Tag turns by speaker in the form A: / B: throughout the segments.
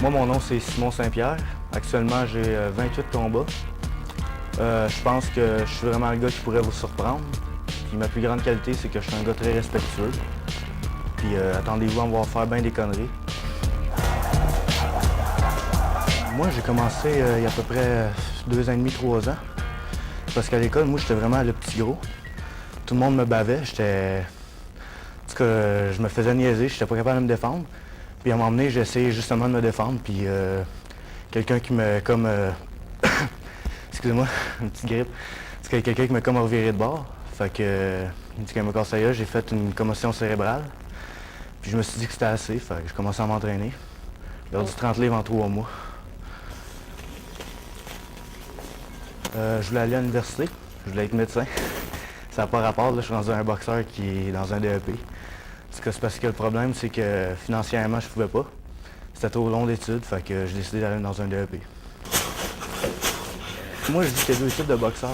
A: Moi, mon nom, c'est Simon Saint-Pierre. Actuellement, j'ai 28 combats. Je pense que je suis vraiment le gars qui pourrait vous surprendre. Puis ma plus grande qualité, c'est que je suis un gars très respectueux. Puis attendez-vous à me voir faire bien des conneries. Moi, j'ai commencé il y a à peu près 2 ans et demi, 3 ans. Parce qu'à l'école, moi, j'étais vraiment le petit gros. Tout le monde me bavait. En tout cas, je me faisais niaiser, j'étais pas capable de me défendre. Puis à un moment donné, j'ai essayé justement de me défendre. Puis quelqu'un qui me comme... excusez-moi, une petite grippe. C'est quelqu'un qui m'a comme reviré de bord. Fait que, quand il m'a cassé la gueule, j'ai fait une commotion cérébrale. Puis je me suis dit que c'était assez, fait que j'ai commencé à m'entraîner. J'ai perdu 30 livres en 3 mois. Je voulais aller à l'université, je voulais être médecin. Ça n'a pas rapport, là, je suis rendu un boxeur qui est dans un DEP. C'est parce que le problème, c'est que financièrement, je pouvais pas. C'était trop long d'études, fait que j'ai décidé d'aller dans un DEP. Moi, je dis qu'il y a 2 types de boxeurs.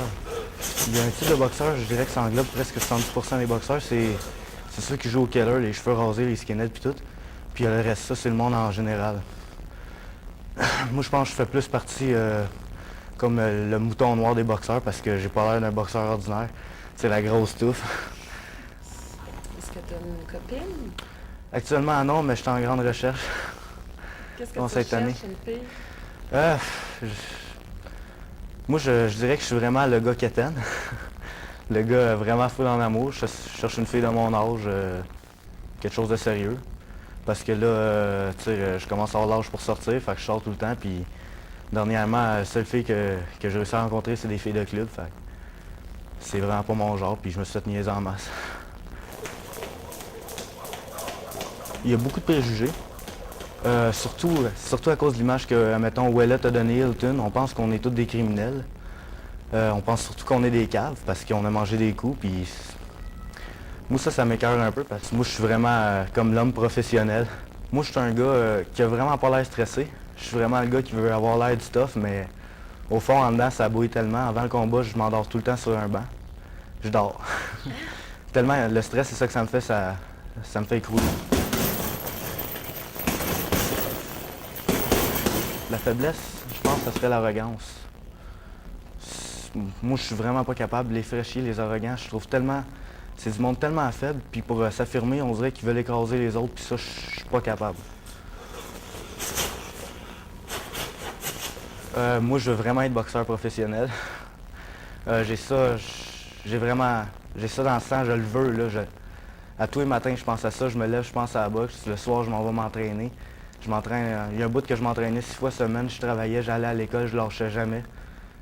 A: Il y a un type de boxeur, je dirais que ça englobe presque 70% des boxeurs. C'est ceux qui jouent au killer, les cheveux rasés, les skinheads puis tout. Puis le reste, ça, c'est le monde en général. Moi, je pense que je fais plus partie comme le mouton noir des boxeurs parce que j'ai pas l'air d'un boxeur ordinaire. C'est la grosse touffe.
B: Est-ce que tu as une copine?
A: Actuellement, non, mais je suis en grande recherche.
B: Qu'est-ce que tu cherches, une fille?
A: Moi, je dirais que je suis vraiment le gars quétaine. Le gars vraiment fou en amour. Je cherche une fille de mon âge, quelque chose de sérieux. Parce que là, tu sais, je commence à avoir l'âge pour sortir, fait que je sors tout le temps. Puis dernièrement, la seule fille que j'ai réussi à rencontrer, c'est des filles de club. Fait que c'est vraiment pas mon genre, puis je me suis fait niaiser en masse. Il y a beaucoup de préjugés. Surtout à cause de l'image que, mettons, Ouellet a donnée Hilton. On pense qu'on est tous des criminels. On pense surtout qu'on est des caves parce qu'on a mangé des coups. Puis moi, ça m'écoeure un peu parce que moi, je suis vraiment comme l'homme professionnel. Moi, je suis un gars qui a vraiment pas l'air stressé. Je suis vraiment le gars qui veut avoir l'air du stuff, mais au fond, en dedans, ça bouille tellement. Avant le combat, je m'endors tout le temps sur un banc. Je dors. Tellement le stress, c'est ça que ça me fait, ça me fait écrouler. La faiblesse, je pense que ça serait l'arrogance. Moi, je suis vraiment pas capable de les faire chier, les arrogants. Je trouve tellement... C'est du monde tellement faible, puis pour s'affirmer, on dirait qu'ils veulent écraser les autres, puis ça, je suis pas capable. Moi, je veux vraiment être boxeur professionnel. J'ai ça dans le sang, je le veux, là. À tous les matins, je pense à ça, je me lève, je pense à la boxe. Le soir, je m'en vais m'entraîner. Je m'entraîne, il y a un bout que je m'entraînais 6 fois semaine, je travaillais, j'allais à l'école, je lâchais jamais.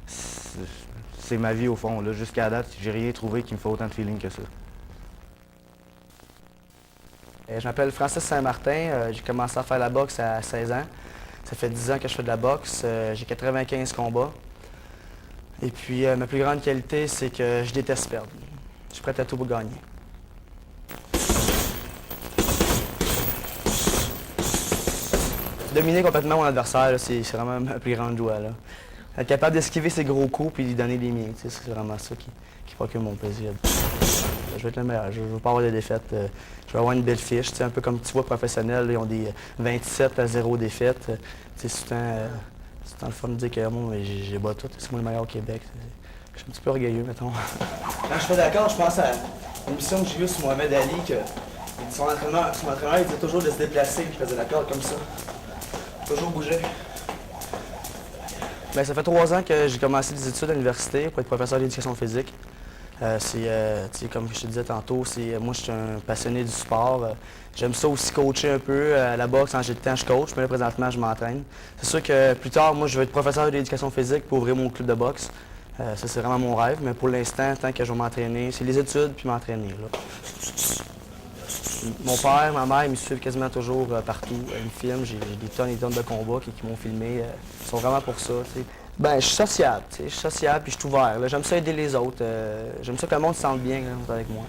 A: C'est ma vie au fond, là. Jusqu'à la date, j'ai rien trouvé qui me fait autant de feeling que ça.
C: Je m'appelle Francis Saint-Martin, j'ai commencé à faire la boxe à 16 ans. Ça fait 10 ans que je fais de la boxe, j'ai 95 combats. Et puis ma plus grande qualité, c'est que je déteste perdre. Je suis prêt à tout pour gagner. Dominer complètement mon adversaire, c'est vraiment ma plus grande joie, là. Être capable d'esquiver ses gros coups puis lui donner les miens, c'est vraiment ça qui procure mon plaisir. Je vais être le meilleur, je ne veux pas avoir de défaites. Je vais avoir une belle fiche, un peu comme tu vois professionnels, ils ont des 27-0 défaites. C'est souvent le fun de dire que moi, j'ai bas tout, c'est moi le meilleur au Québec. Je suis un petit peu orgueilleux, mettons. Quand je fais d'accord, je pense à une émission que j'ai vue sur Mohamed Ali, que son entraîneur, il disait toujours de se déplacer, puis il faisait d'accord comme ça. Toujours bouger. Bien, ça fait 3 ans que j'ai commencé des études à l'université pour être professeur d'éducation physique. Comme je te disais tantôt, moi je suis un passionné du sport. J'aime ça aussi coacher un peu. À la boxe, quand j'ai le temps, je coach, mais là présentement, je m'entraîne. C'est sûr que plus tard, moi je vais être professeur d'éducation physique pour ouvrir mon club de boxe. Ça, c'est vraiment mon rêve, mais pour l'instant, tant que je vais m'entraîner, c'est les études puis m'entraîner. Mon père, ma mère, ils me suivent quasiment toujours partout. Ils me filment, j'ai des tonnes et des tonnes de combats qui m'ont filmé. Ils sont vraiment pour ça. T'sais. Ben, je suis sociable, je suis sociable puis je suis ouvert. J'aime ça aider les autres. J'aime ça que le monde se sente bien avec moi.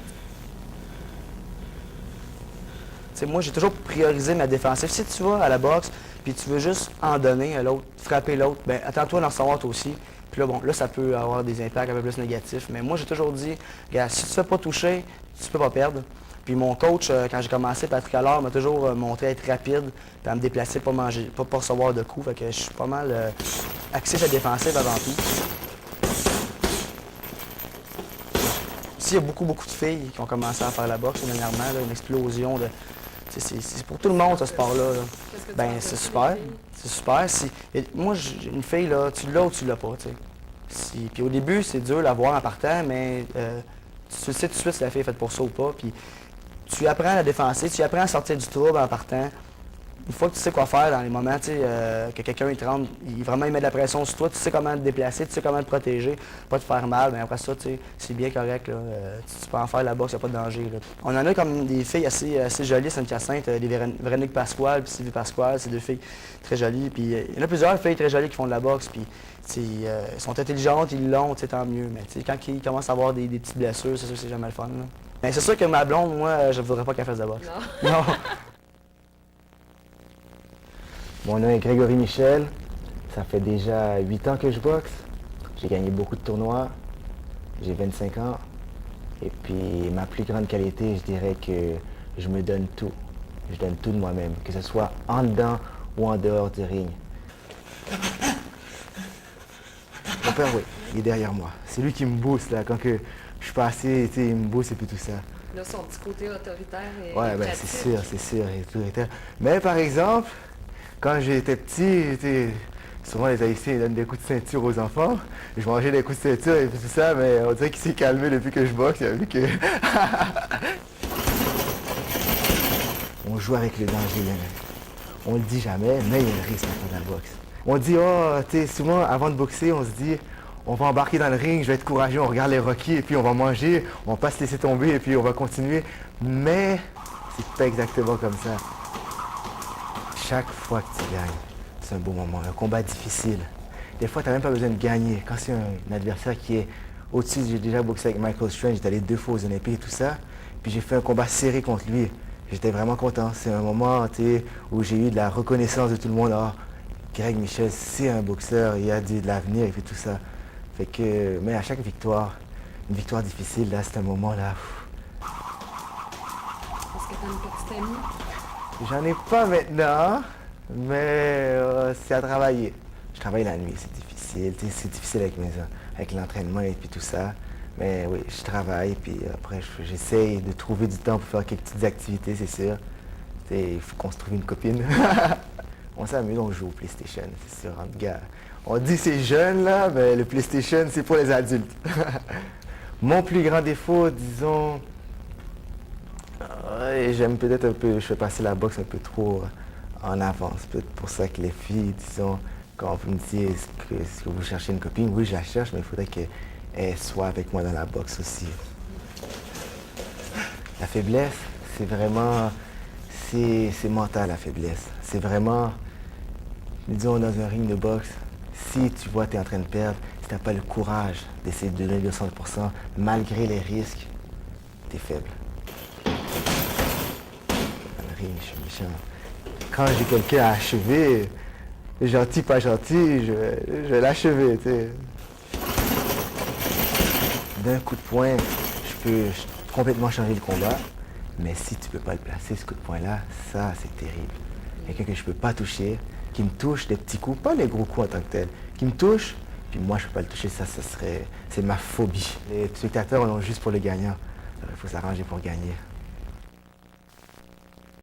C: T'sais, moi, j'ai toujours priorisé ma défensive. Si tu vas à la boxe puis tu veux juste en donner à l'autre, frapper l'autre, ben attends-toi d'en recevoir toi aussi. Puis là, bon, là, ça peut avoir des impacts un peu plus négatifs. Mais moi, j'ai toujours dit, regarde, si tu ne te fais pas toucher, tu peux pas perdre. Puis mon coach, quand j'ai commencé, Patrick Allard, m'a toujours montré à être rapide, puis à me déplacer, pas manger, pas recevoir de coups. Fait que je suis pas mal axé sur la défensive avant tout. Ici, il y a beaucoup de filles qui ont commencé à faire la boxe dernièrement, là, une explosion de... C'est pour tout le monde, ce sport-là. Là. Ben, c'est super. C'est super. Moi, j'ai une fille, là, tu l'as ou tu l'as pas, tu sais. Puis au début, c'est dur de la voir en partant, mais tu sais tout de suite si la fille est faite pour ça ou pas. Puis tu apprends à la défenser, tu apprends à sortir du trouble en partant. Une fois que tu sais quoi faire dans les moments, tu sais, que quelqu'un il te rentre, il met de la pression sur toi, tu sais comment te déplacer, tu sais comment te protéger, pas te faire mal, mais après ça, tu sais, c'est bien correct, là. Tu peux en faire la boxe, il n'y a pas de danger, là. On en a comme des filles assez jolies à Sainte-Hyacinthe, des Véronique Pasquale puis Sylvie Pasquale, c'est deux filles très jolies. Puis il y en a plusieurs filles très jolies qui font de la boxe, puis elles sont intelligentes, ils l'ont, tu sais, tant mieux. Mais tu sais, quand ils commencent à avoir des petites blessures, c'est sûr que c'est jamais le fun, là. Mais c'est sûr que ma blonde, moi, je ne voudrais pas qu'elle fasse de boxe.
B: Non.
C: Non.
D: Mon nom est Grégory Michel. Ça fait déjà 8 ans que je boxe. J'ai gagné beaucoup de tournois. J'ai 25 ans. Et puis ma plus grande qualité, je dirais que je me donne tout. Je donne tout de moi-même, que ce soit en dedans ou en dehors du ring.
A: Mon père, oui, il est derrière moi. C'est lui qui me booste, là, quand que je suis passé, tu sais, il me booste et puis tout ça.
B: Là, son petit côté autoritaire et
A: Ouais, ben
B: pratique.
A: c'est sûr, il est autoritaire. Mais par exemple, quand j'étais petit, tu sais, souvent les Haïtiens ils donnent des coups de ceinture aux enfants. Je mangeais des coups de ceinture et tout ça, mais on dirait qu'il s'est calmé depuis que je boxe. Il a vu que... On joue avec le danger, là. On le dit jamais, mais il y a un risque dans la boxe. On dit, oh, tu sais, souvent avant de boxer, on se dit, on va embarquer dans le ring, je vais être courageux, on regarde les Rocky et puis on va manger, on va pas se laisser tomber et puis on va continuer. Mais c'est pas exactement comme ça. Chaque fois que tu gagnes, c'est un beau moment, un combat difficile. Des fois, tu n'as même pas besoin de gagner. Quand c'est un adversaire qui est au-dessus, j'ai déjà boxé avec Michael Strange, j'étais allé 2 fois aux Olympiques et tout ça. Puis j'ai fait un combat serré contre lui. J'étais vraiment content. C'est un moment où j'ai eu de la reconnaissance de tout le monde. Ah, Greg Michel, c'est un boxeur, il a de l'avenir et puis tout ça. Fait que, mais à chaque victoire, une victoire difficile, là, c'est un moment là.
B: Est-ce que tu as une petite amie?
A: J'en ai pas maintenant, mais c'est à travailler. Je travaille la nuit, c'est difficile. C'est difficile avec l'entraînement et puis tout ça. Mais oui, je travaille, puis après, j'essaye de trouver du temps pour faire quelques petites activités, c'est sûr. Il faut qu'on se trouve une copine. On s'amuse, on joue au PlayStation, c'est sûr. En tout cas, on dit c'est jeune, là, mais le PlayStation, c'est pour les adultes. Mon plus grand défaut, disons... j'aime peut-être un peu, je fais passer la boxe un peu trop en avance. Peut-être pour ça que les filles, disons, quand vous me dites est-ce que vous cherchez une copine, oui, je la cherche, mais il faudrait qu'elle soit avec moi dans la boxe aussi. La faiblesse, c'est vraiment, c'est mental, la faiblesse. C'est vraiment, disons, dans un ring de boxe, si tu vois que tu es en train de perdre, si tu n'as pas le courage d'essayer de donner 200%, malgré les risques, tu es faible. Je suis méchant. Quand j'ai quelqu'un à achever, gentil, pas gentil, je vais l'achever, tu sais. D'un coup de poing, je peux complètement changer le combat, mais si tu peux pas le placer, ce coup de poing-là, ça, c'est terrible. Quelqu'un que je peux pas toucher, qui me touche des petits coups, pas les gros coups en tant que tel, qui me touche, puis moi, je peux pas le toucher, c'est ma phobie. Les spectateurs, on est juste pour le gagnant. Il faut s'arranger pour gagner.